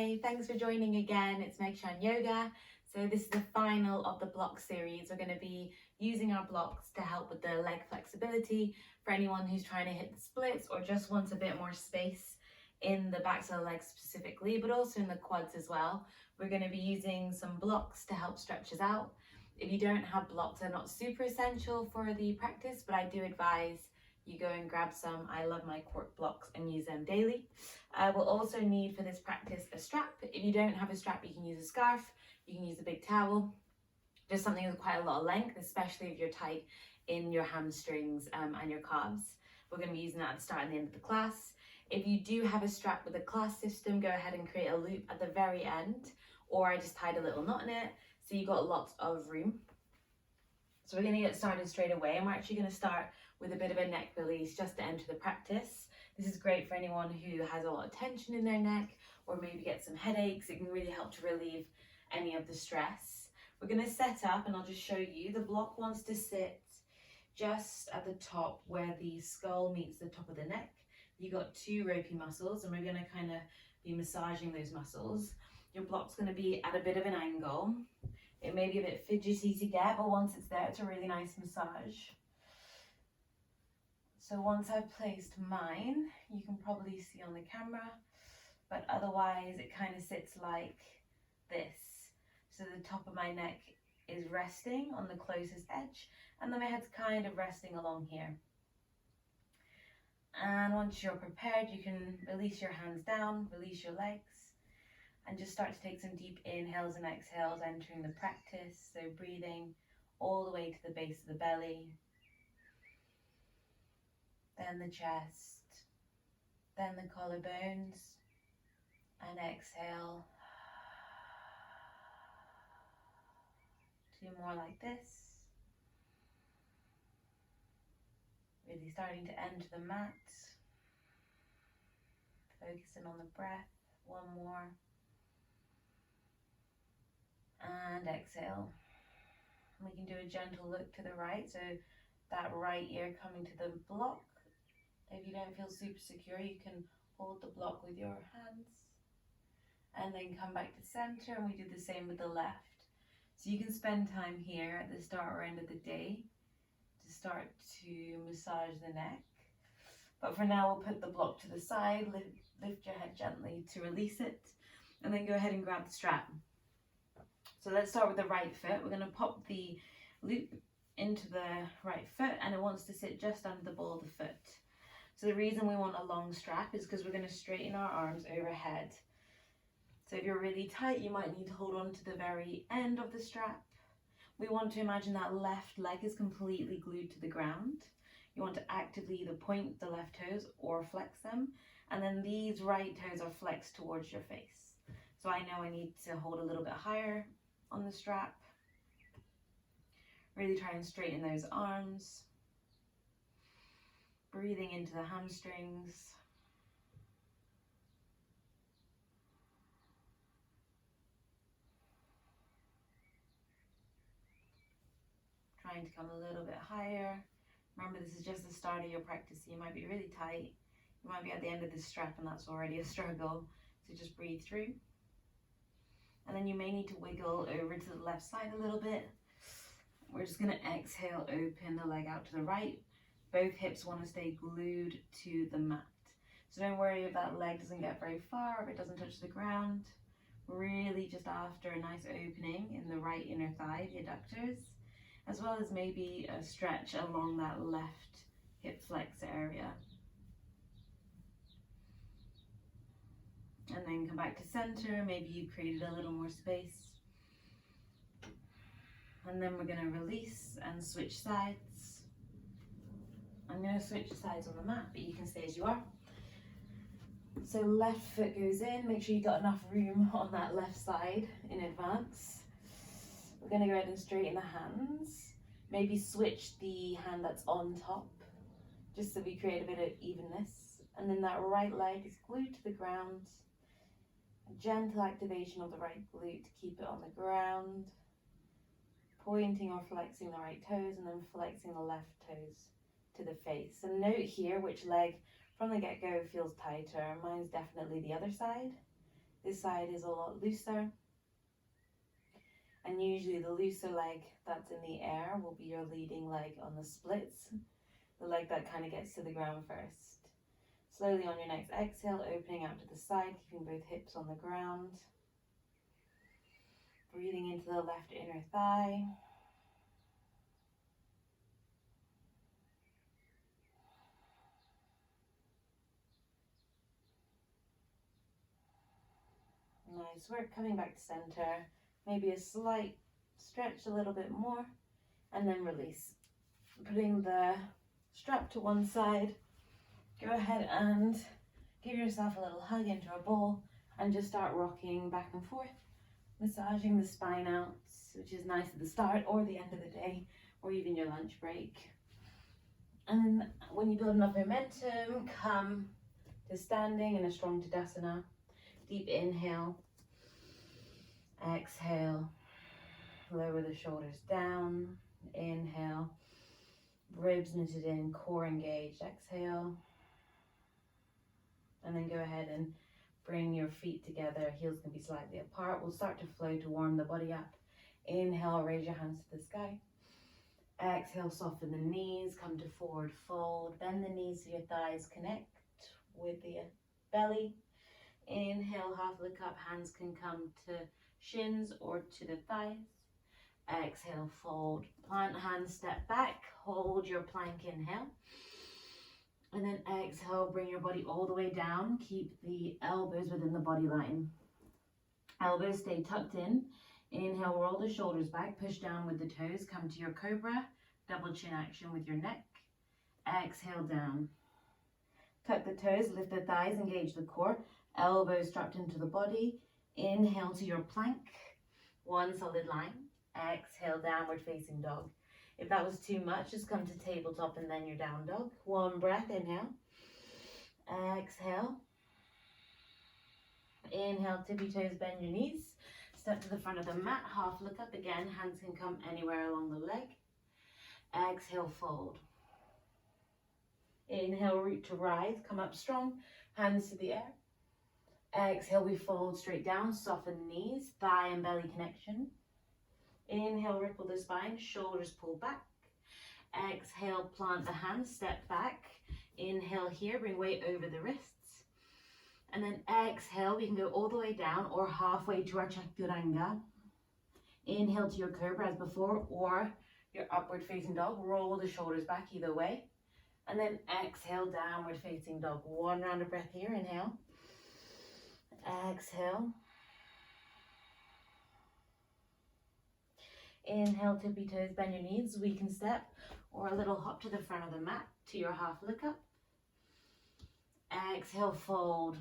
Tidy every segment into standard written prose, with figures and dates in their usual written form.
Hey, thanks for joining again. It's Megshan Yoga. So this is the final of the block series. We're going to be using our blocks to help with the leg flexibility for anyone who's trying to hit the splits or just wants a bit more space in the backs of the legs specifically, but also in the quads as well. We're going to be using some blocks to help stretch us out. If you don't have blocks, they're not super essential for the practice, but I do advise you go and grab some. I love my cork blocks and use them daily. We'll also need for this practice a strap. If you don't have a strap, you can use a scarf, you can use a big towel, just something with quite a lot of length, especially if you're tight in your hamstrings and your calves. We're going to be using that at the start and the end of the class. If you do have a strap with a class system, go ahead and create a loop at the very end, or I just tied a little knot in it, so you've got lots of room. So we're going to get started straight away, and we're actually going to start with a bit of a neck release just to enter the practice. This is great for anyone who has a lot of tension in their neck or maybe get some headaches. It can really help to relieve any of the stress. We're going to set up, and I'll just show you. The block wants to sit just at the top where the skull meets the top of the neck. You've got two ropey muscles, and we're going to kind of be massaging those muscles. Your block's going to be at a bit of an angle. It may be a bit fidgety to get, but once it's there, it's a really nice massage. So once I've placed mine, you can probably see on the camera, but otherwise it kind of sits like this. So the top of my neck is resting on the closest edge, and then my head's kind of resting along here. And once you're prepared, you can release your hands down, release your legs, and just start to take some deep inhales and exhales entering the practice. So breathing all the way to the base of the belly, then the chest, then the collarbones, and exhale. 2 more like this. Really starting to enter the mat. Focusing on the breath. 1 more. And exhale. We can do a gentle look to the right, so that right ear coming to the block. If you don't feel super secure, you can hold the block with your hands and then come back to center, and we do the same with the left. So you can spend time here at the start or end of the day to start to massage the neck. But for now, we'll put the block to the side, lift your head gently to release it, and then go ahead and grab the strap. So let's start with the right foot. We're going to pop the loop into the right foot, and it wants to sit just under the ball of the foot. So the reason we want a long strap is because we're going to straighten our arms overhead. So if you're really tight, you might need to hold on to the very end of the strap. We want to imagine that left leg is completely glued to the ground. You want to actively either point the left toes or flex them, and then these right toes are flexed towards your face. So I know I need to hold a little bit higher on the strap. Really try and straighten those arms. Breathing into the hamstrings. Trying to come a little bit higher. Remember, this is just the start of your practice, so you might be really tight. You might be at the end of the strap, and that's already a struggle. So just breathe through. And then you may need to wiggle over to the left side a little bit. We're just going to exhale, open the leg out to the right. Both hips want to stay glued to the mat. So don't worry if that leg doesn't get very far, if it doesn't touch the ground. Really just after a nice opening in the right inner thigh, the adductors, as well as maybe a stretch along that left hip flexor area. And then come back to center. Maybe you created a little more space. And then we're going to release and switch sides. I'm going to switch sides on the mat, but you can stay as you are. So left foot goes in. Make sure you've got enough room on that left side in advance. We're going to go ahead and straighten the hands. Maybe switch the hand that's on top, just so we create a bit of evenness. And then that right leg is glued to the ground. A gentle activation of the right glute to keep it on the ground. Pointing or flexing the right toes, and then flexing the left toes to the face. And note here which leg from the get-go feels tighter. Mine's definitely the other side. This side is a lot looser. And usually the looser leg that's in the air will be your leading leg on the splits. The leg that kind of gets to the ground first. Slowly on your next exhale, opening out to the side, keeping both hips on the ground. Breathing into the left inner thigh. Nice work, coming back to center. Maybe a slight stretch, a little bit more, and then release. Putting the strap to one side, go ahead and give yourself a little hug into a ball and just start rocking back and forth, massaging the spine out, which is nice at the start or the end of the day, or even your lunch break. And then when you build enough momentum, come to standing in a strong uttanasana. Deep inhale, exhale, lower the shoulders down, inhale, ribs knitted in, core engaged, exhale, and then go ahead and bring your feet together, heels can be slightly apart. We'll start to flow to warm the body up. Inhale, raise your hands to the sky. Exhale, soften the knees, come to forward fold, bend the knees so your thighs connect with the belly. Inhale, half look up, hands can come to shins or to the thighs. Exhale, fold, plant hands, step back, hold your plank, inhale. And then exhale, bring your body all the way down. Keep the elbows within the body line. Elbows stay tucked in. Inhale, roll the shoulders back, push down with the toes, come to your cobra, double chin action with your neck. Exhale, down. Tuck the toes, lift the thighs, engage the core. Elbows strapped into the body. Inhale to your plank, one solid line. Exhale, downward facing dog. If that was too much, just come to tabletop and then your down dog. One breath, inhale. Exhale. Inhale, tippy toes, bend your knees. Step to the front of the mat, half look up again. Hands can come anywhere along the leg. Exhale, fold. Inhale, root to rise, come up strong, hands to the air. Exhale, we fold straight down, soften knees, thigh and belly connection. Inhale, ripple the spine, shoulders pull back. Exhale, plant the hands, step back. Inhale here, bring weight over the wrists. And then exhale, we can go all the way down or halfway to our chaturanga. Inhale to your cobra as before, or your upward facing dog. Roll the shoulders back either way. And then exhale, downward facing dog. One round of breath here, inhale. Exhale. Inhale, tippy toes, bend your knees, weaken step, or a little hop to the front of the mat to your half look up. Exhale, fold.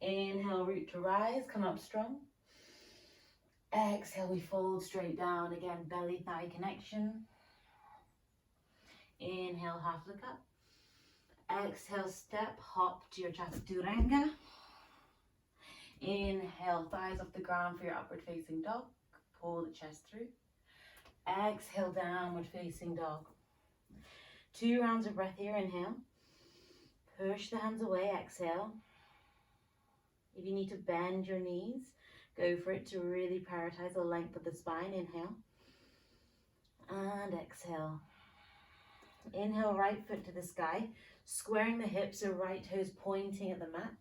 Inhale, root to rise, come up strong. Exhale, we fold straight down again, belly thigh connection. Inhale, half look up. Exhale, step, hop to your chaturanga. Inhale, thighs off the ground for your upward facing dog. Pull the chest through. Exhale, downward facing dog. 2 rounds of breath here, inhale. Push the hands away, exhale. If you need to bend your knees, go for it to really prioritize the length of the spine, inhale. And exhale. Inhale, right foot to the sky, squaring the hips, so right toes pointing at the mat.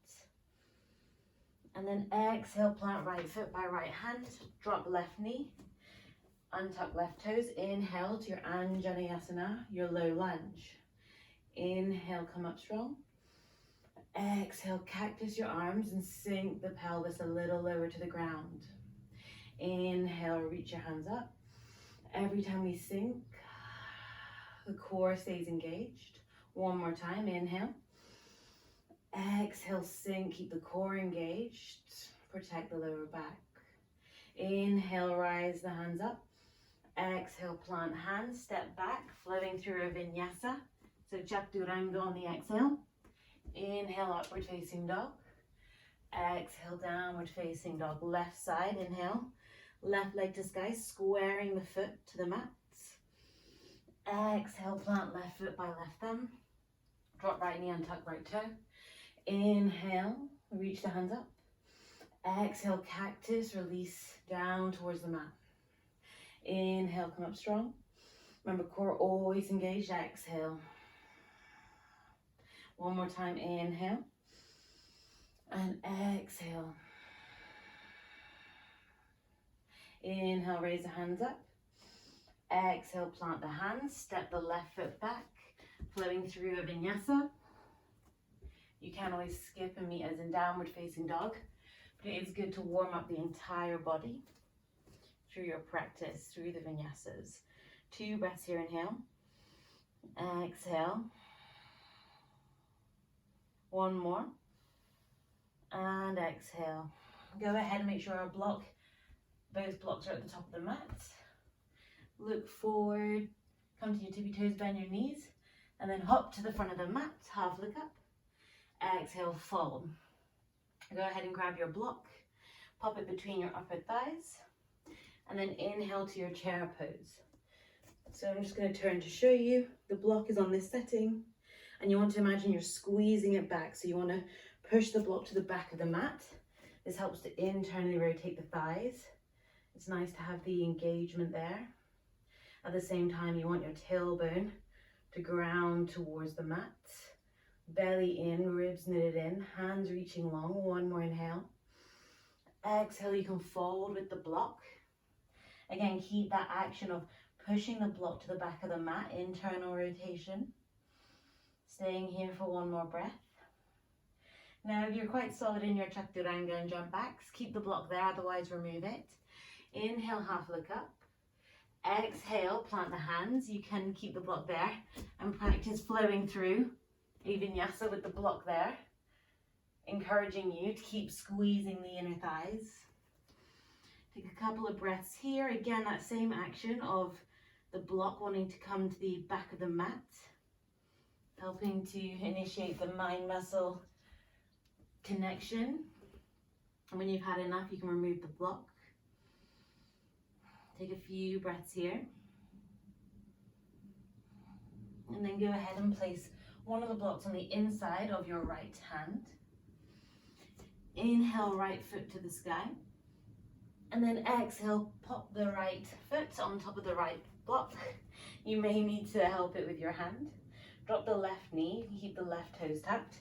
And then exhale, plant right foot by right hand, drop left knee, untuck left toes. Inhale to your Anjaneyasana, your low lunge. Inhale, come up strong. Exhale, cactus your arms and sink the pelvis a little lower to the ground. Inhale, reach your hands up. Every time we sink, the core stays engaged. One more time, inhale. Exhale, sink, keep the core engaged. Protect the lower back. Inhale, rise the hands up. Exhale, plant hands, step back, flowing through a vinyasa. So chaturanga on the exhale. Inhale, upward facing dog. Exhale, downward facing dog. Left side, inhale. Left leg to sky, squaring the foot to the mat. Exhale, plant left foot by left thumb. Drop right knee, untuck right toe. Inhale, Reach the hands up. Exhale, cactus, release down towards the mat. Inhale, come up strong. Remember, core always engaged. Exhale. One more time, inhale. And exhale. Inhale, raise the hands up. Exhale, plant the hands. Step the left foot back, flowing through a vinyasa. You can always skip and meet as in downward facing dog, but it is good to warm up the entire body through your practice, through the vinyasas. 2 breaths here, inhale. Exhale. 1 more. And exhale. Go ahead and make sure both blocks are at the top of the mat. Look forward, come to your tippy toes, bend your knees, and then hop to the front of the mat, half look up. Exhale, fold. Go ahead and grab your block, pop it between your upper thighs, and then inhale to your chair pose. So I'm just going to turn to show you. The block is on this setting, and you want to imagine you're squeezing it back. So you want to push the block to the back of the mat. This helps to internally rotate the thighs. It's nice to have the engagement there. At the same time, you want your tailbone to ground towards the mat. Belly in, ribs knitted in, hands reaching long. 1 more inhale. Exhale, you can fold with the block. Again, keep that action of pushing the block to the back of the mat, internal rotation. Staying here for 1 more breath. Now, if you're quite solid in your chaturanga and jump backs, keep the block there, otherwise remove it. Inhale, half look up. Exhale, plant the hands. You can keep the block there and practice flowing through a vinyasa with the block there, encouraging you to keep squeezing the inner thighs. Take a couple of breaths here. Again, that same action of the block wanting to come to the back of the mat, helping to initiate the mind-muscle connection. And when you've had enough, you can remove the block. Take a few breaths here. And then go ahead and place one of the blocks on the inside of your right hand. Inhale, right foot to the sky. And then exhale, pop the right foot on top of the right block. You may need to help it with your hand. Drop the left knee, keep the left toes tucked.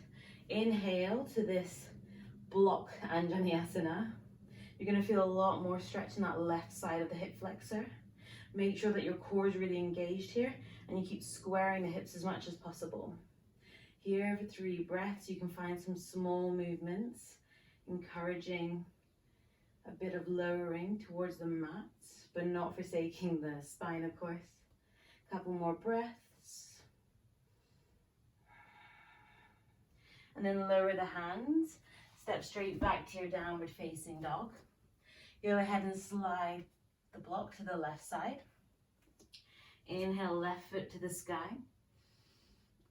Inhale to this block Anjaneyasana. You're going to feel a lot more stretch in that left side of the hip flexor. Make sure that your core is really engaged here and you keep squaring the hips as much as possible. Here for 3 breaths, you can find some small movements, encouraging a bit of lowering towards the mat, but not forsaking the spine, of course. Couple more breaths. And then lower the hands, step straight back to your downward facing dog. Go ahead and slide the block to the left side. Inhale, left foot to the sky.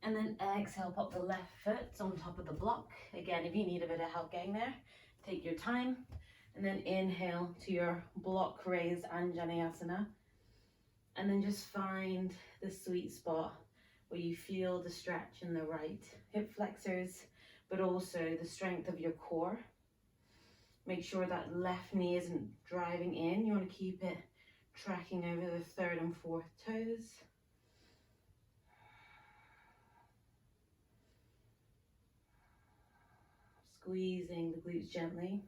And then exhale, pop the left foot on top of the block. Again, if you need a bit of help getting there, take your time. And then inhale to your block raised Anjaneyasana. And then just find the sweet spot where you feel the stretch in the right hip flexors, but also the strength of your core. Make sure that left knee isn't driving in. You want to keep it tracking over the 3rd and 4th toes. Squeezing the glutes gently.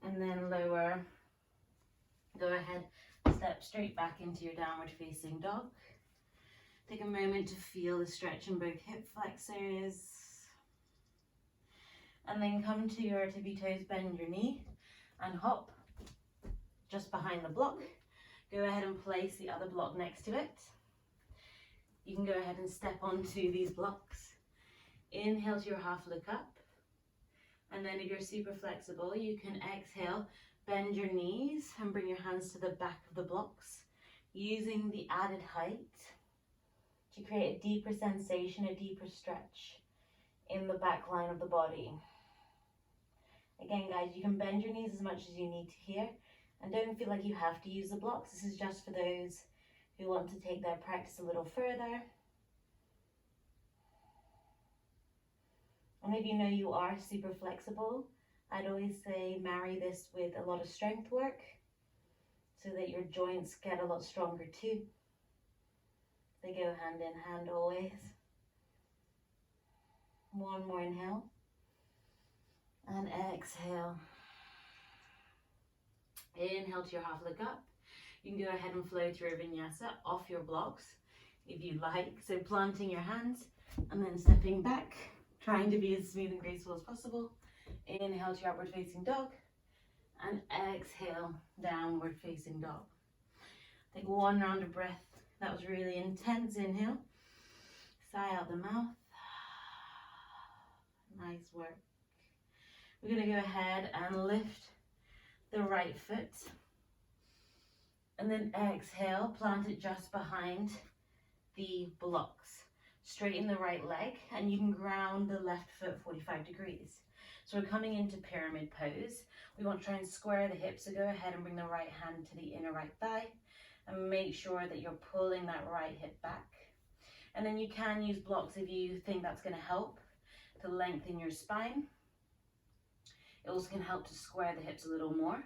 And then lower. Go ahead, step straight back into your downward facing dog. Take a moment to feel the stretch in both hip flexors. And then come to your tippy toes, bend your knee and hop just behind the block. Go ahead and place the other block next to it. You can go ahead and step onto these blocks. Inhale to your half look up. And then if you're super flexible, you can exhale, bend your knees and bring your hands to the back of the blocks, using the added height to create a deeper sensation, a deeper stretch in the back line of the body. Again, guys, you can bend your knees as much as you need to here, and don't feel like you have to use the blocks. This is just for those who want to take their practice a little further. And if you know you are super flexible, I'd always say marry this with a lot of strength work so that your joints get a lot stronger too. They go hand in hand always. One more inhale. And exhale. Inhale to your half look up. You can go ahead and flow through a vinyasa off your blocks if you like. So planting your hands and then stepping back, trying to be as smooth and graceful as possible. Inhale to your upward facing dog and exhale, downward facing dog. Take one round of breath. That was really intense. Inhale, sigh out the mouth. Nice work. We're going to go ahead and lift the right foot and then exhale, plant it just behind the blocks. Straighten the right leg and you can ground the left foot 45 degrees. So we're coming into pyramid pose. We want to try and square the hips, so go ahead and bring the right hand to the inner right thigh and make sure that you're pulling that right hip back. And then you can use blocks if you think that's going to help to lengthen your spine. It also can help to square the hips a little more.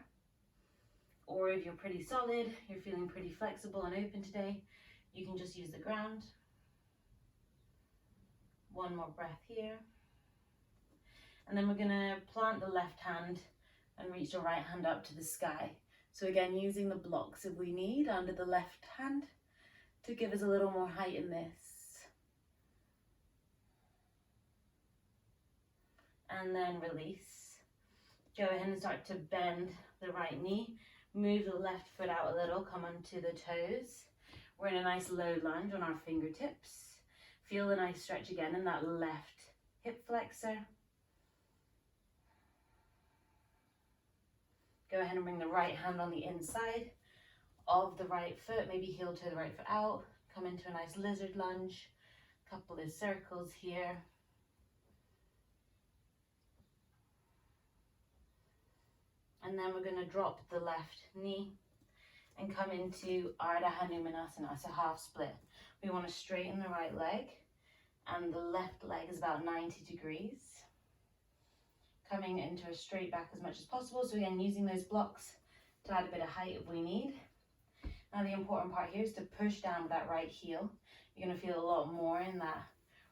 Or if you're pretty solid, you're feeling pretty flexible and open today, you can just use the ground. One more breath here. And then we're going to plant the left hand and reach the right hand up to the sky. So again, using the blocks if we need under the left hand to give us a little more height in this. And then release. Go ahead and start to bend the right knee. Move the left foot out a little, come onto the toes. We're in a nice low lunge on our fingertips. Feel a nice stretch again in that left hip flexor. Go ahead and bring the right hand on the inside of the right foot, maybe heel to the right foot out. Come into a nice lizard lunge. Couple of circles here. And then we're going to drop the left knee and come into Ardha Hanumanasana, so half split. We want to straighten the right leg and the left leg is about 90 degrees. Coming into a straight back as much as possible. So again, using those blocks to add a bit of height if we need. Now the important part here is to push down with that right heel. You're going to feel a lot more in that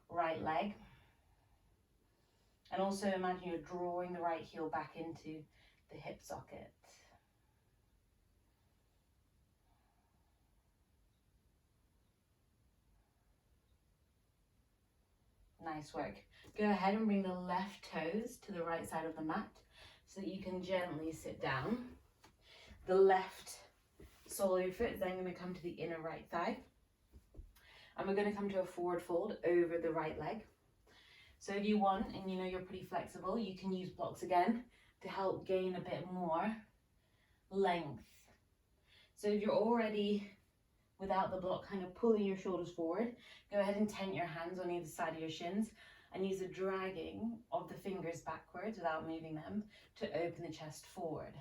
right leg. And also imagine you're drawing the right heel back into the hip socket. Nice work. Go ahead and bring the left toes to the right side of the mat so that you can gently sit down. The left sole of your foot is then going to come to the inner right thigh. And we're going to come to a forward fold over the right leg. So if you want, and you know you're pretty flexible, you can use blocks again to help gain a bit more length. So if you're already without the block kind of pulling your shoulders forward, go ahead and tent your hands on either side of your shins and use the dragging of the fingers backwards without moving them to open the chest forward.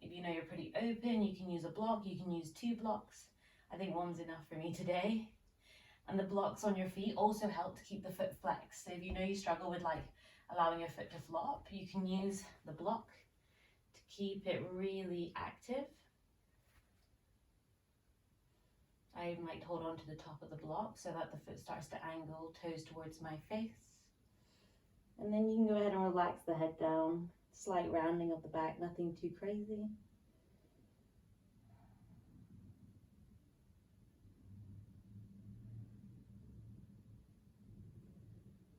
If you know you're pretty open, you can use a block, you can use 2 blocks. I think one's enough for me today. And the blocks on your feet also help to keep the foot flexed. So if you know you struggle with like allowing your foot to flop, you can use the block to keep it really active. I even like to hold on to the top of the block so that the foot starts to angle, toes towards my face. And then you can go ahead and relax the head down, slight rounding of the back, nothing too crazy.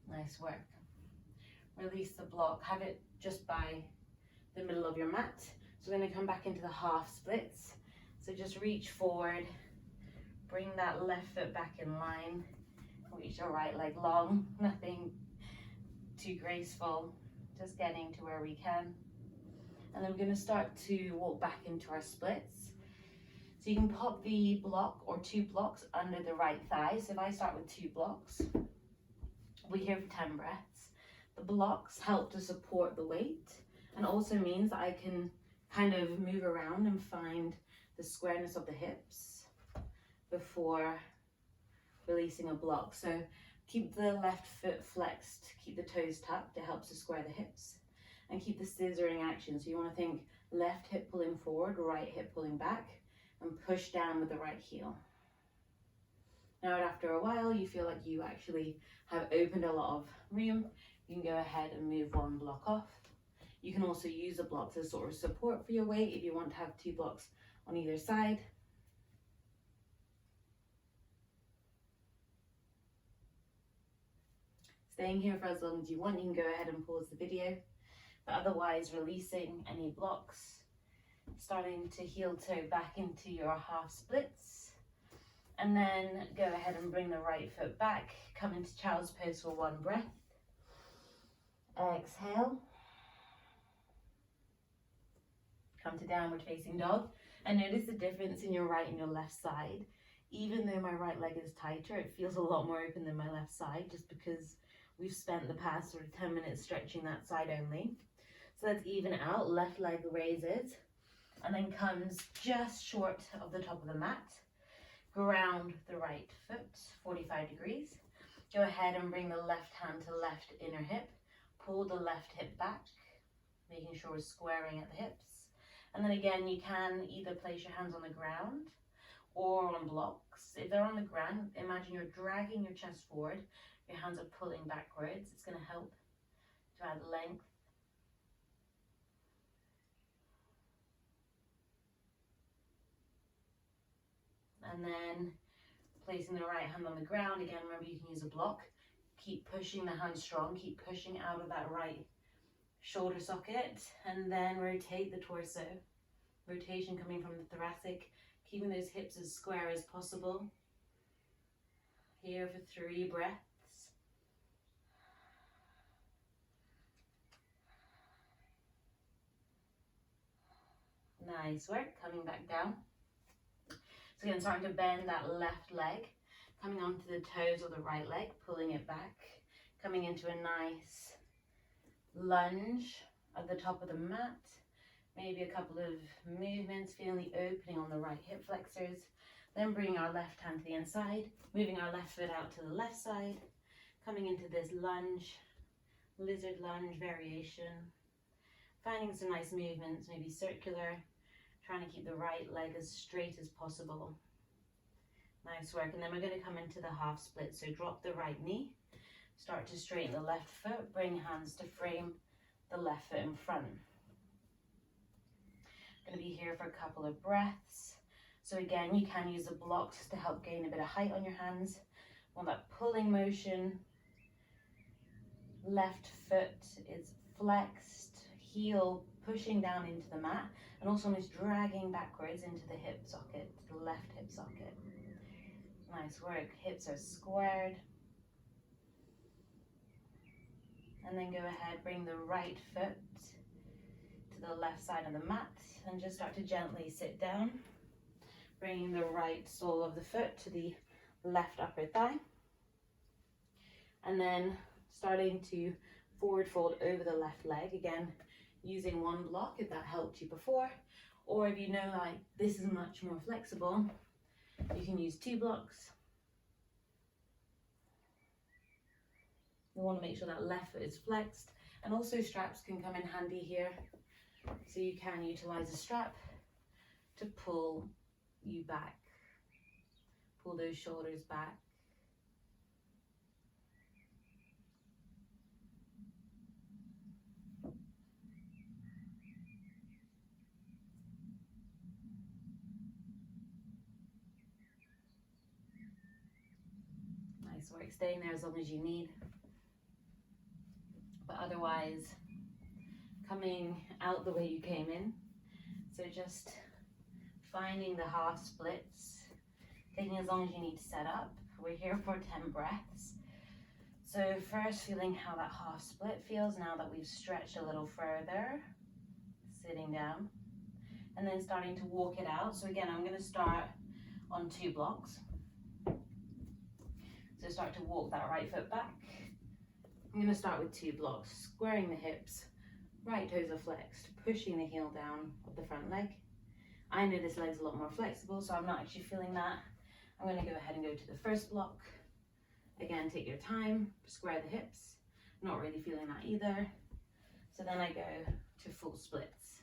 Nice work. Release the block, have it just by the middle of your mat. So we're going to come back into the half splits. So just reach forward, bring that left foot back in line, reach your right leg long, nothing too graceful, just getting to where we can. And then we're going to start to walk back into our splits. So you can pop the block or 2 blocks under the right thigh. So if I start with 2 blocks, we're here for 10 breaths. The blocks help to support the weight and also means that I can kind of move around and find the squareness of the hips before releasing a block. So Keep the left foot flexed, keep the toes tucked, it helps to square the hips. And keep the scissoring action, so you want to think left hip pulling forward, right hip pulling back, and push down with the right heel. Now after a while you feel like you actually have opened a lot of room, you can go ahead and move one block off. You can also use a block as sort of support for your weight if you want to have 2 blocks on either side. Staying here for as long as you want, you can go ahead and pause the video, but otherwise releasing any blocks, starting to heel toe back into your half splits, and then go ahead and bring the right foot back, come into child's pose for 1 breath, exhale, come to downward facing dog, and notice the difference in your right and your left side. Even though my right leg is tighter, it feels a lot more open than my left side, just because we've spent the past sort of 10 minutes stretching that side only. So let's even out, left leg raises, and then comes just short of the top of the mat. Ground the right foot, 45 degrees. Go ahead and bring the left hand to left inner hip. Pull the left hip back, making sure we're squaring at the hips. And then again, you can either place your hands on the ground or on blocks. If they're on the ground, imagine you're dragging your chest forward. Your hands are pulling backwards. It's going to help to add length. And then placing the right hand on the ground. Again, remember you can use a block. Keep pushing the hand strong. Keep pushing out of that right shoulder socket. And then rotate the torso. Rotation coming from the thoracic. Keeping those hips as square as possible. Here for 3 breaths. Nice work. Coming back down. So again, starting to bend that left leg, coming onto the toes of the right leg, pulling it back, coming into a nice lunge at the top of the mat. Maybe a couple of movements, feeling the opening on the right hip flexors. Then bringing our left hand to the inside, moving our left foot out to the left side, coming into this lunge, lizard lunge variation. Finding some nice movements, maybe circular, trying to keep the right leg as straight as possible. Nice work. And then we're going to come into the half split. So drop the right knee, start to straighten the left foot, bring hands to frame the left foot in front. Going to be here for a couple of breaths. So again, you can use the blocks to help gain a bit of height on your hands. Want that pulling motion. Left foot is flexed, heel pushing down into the mat, and also almost dragging backwards into the hip socket, the left hip socket. Nice work. Hips are squared. And then go ahead, bring the right foot to the left side of the mat and just start to gently sit down. Bringing the right sole of the foot to the left upper thigh. And then starting to forward fold over the left leg. Again, using 1 block if that helped you before. Or if you know like this is much more flexible, you can use 2 blocks. You want to make sure that left foot is flexed. And also straps can come in handy here. So you can utilize a strap to pull you back. Pull those shoulders back. Nice work, staying there as long as you need. But otherwise, coming out the way you came in. So just finding the half splits, taking as long as you need to set up. We're here for 10 breaths. So first feeling how that half split feels now that we've stretched a little further, sitting down, and then starting to walk it out. So again, I'm going to start on 2 blocks. So start to walk that right foot back. I'm going to start with 2 blocks, squaring the hips, right toes are flexed, pushing the heel down of the front leg. I know this leg's a lot more flexible, so I'm not actually feeling that. I'm going to go ahead and go to the first block. Again, take your time, square the hips. Not really feeling that either. So then I go to full splits.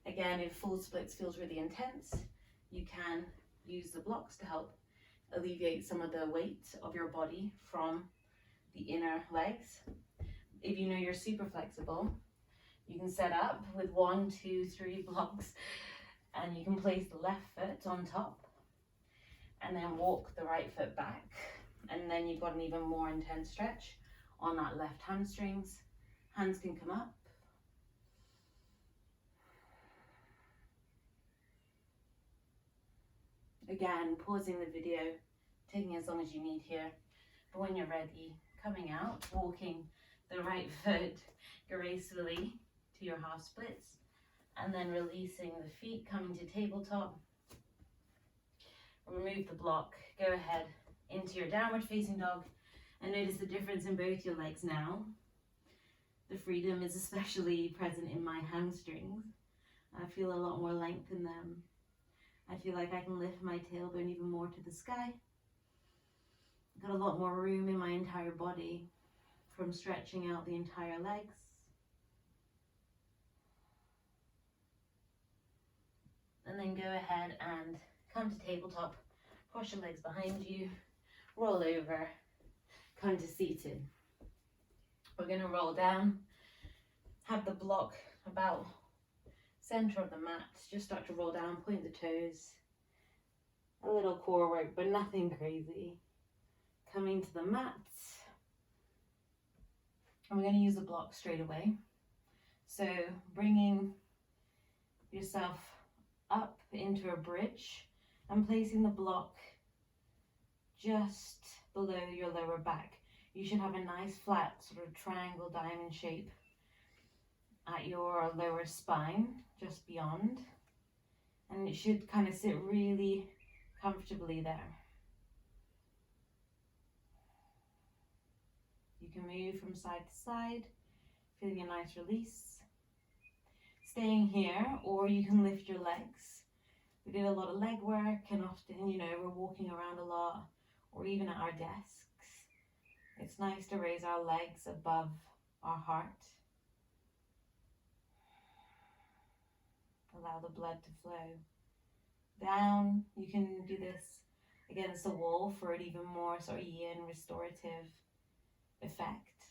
Again, if full splits feels really intense, you can use the blocks to help alleviate some of the weight of your body from the inner legs. If you know you're super flexible, you can set up with 1, 2, 3 blocks, and you can place the left foot on top and then walk the right foot back, and then you've got an even more intense stretch on that left hamstrings. Hands can come up. Again, pausing the video, taking as long as you need here, but when you're ready, coming out, walking the right foot gracefully to your half splits, and then releasing the feet, coming to tabletop. Remove the block, go ahead into your downward facing dog, and notice the difference in both your legs now. The freedom is especially present in my hamstrings. I feel a lot more length in them. I feel like I can lift my tailbone even more to the sky. I've got a lot more room in my entire body from stretching out the entire legs. And then go ahead and come to tabletop, cross your legs behind you, roll over, come to seated. We're going to roll down, have the block about center of the mat, just start to roll down, point the toes, a little core work, but nothing crazy. Coming to the mat, and we're going to use the block straight away. So bringing yourself up into a bridge and placing the block just below your lower back. You should have a nice flat sort of triangle diamond shape at your lower spine, just beyond, and it should kind of sit really comfortably there. You can move from side to side, feeling a nice release. Staying here, or you can lift your legs. We did a lot of leg work, and often, you know, we're walking around a lot, or even at our desks. It's nice to raise our legs above our heart. Allow the blood to flow down. You can do this against the wall for an even more sort of yin restorative effect.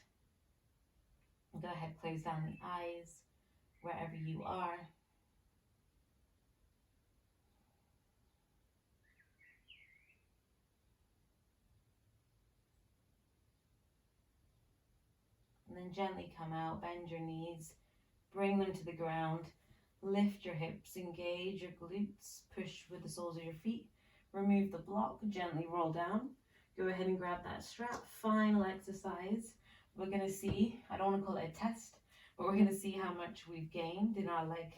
Go ahead, close down the eyes wherever you are. And then gently come out, bend your knees, bring them to the ground. Lift your hips, engage your glutes, push with the soles of your feet, remove the block, gently roll down. Go ahead and grab that strap. Final exercise. We're going to see, I don't want to call it a test, but we're going to see how much we've gained in our leg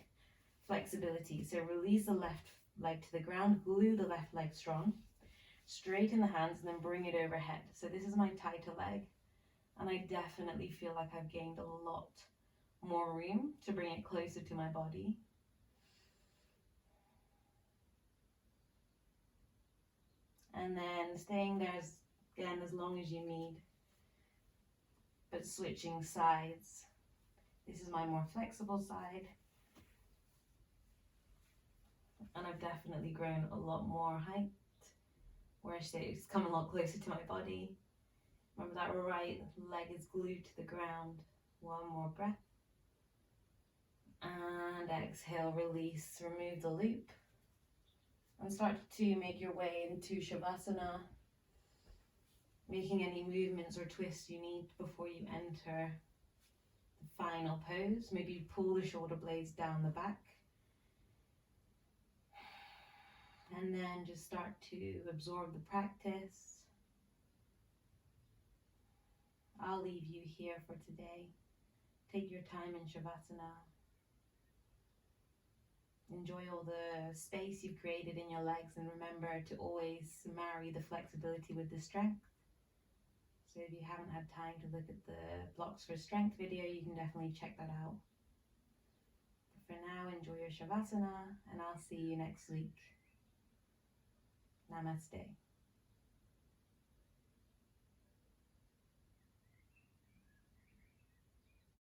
flexibility. So release the left leg to the ground, glue the left leg strong, straighten the hands, and then bring it overhead. So this is my tighter leg, and I definitely feel like I've gained a lot more room to bring it closer to my body. And then staying there again as long as you need, but switching sides. This is my more flexible side, and I've definitely grown a lot more height, where it's come a lot closer to my body. Remember that right leg is glued to the ground. One more breath. And exhale, release, remove the loop. And start to make your way into Shavasana, making any movements or twists you need before you enter the final pose. Maybe pull the shoulder blades down the back. And then just start to absorb the practice. I'll leave you here for today. Take your time in Shavasana. Enjoy all the space you've created in your legs, and remember to always marry the flexibility with the strength. So if you haven't had time to look at the blocks for strength video, you can definitely check that out. But for now, enjoy your Shavasana, and I'll see you next week. Namaste.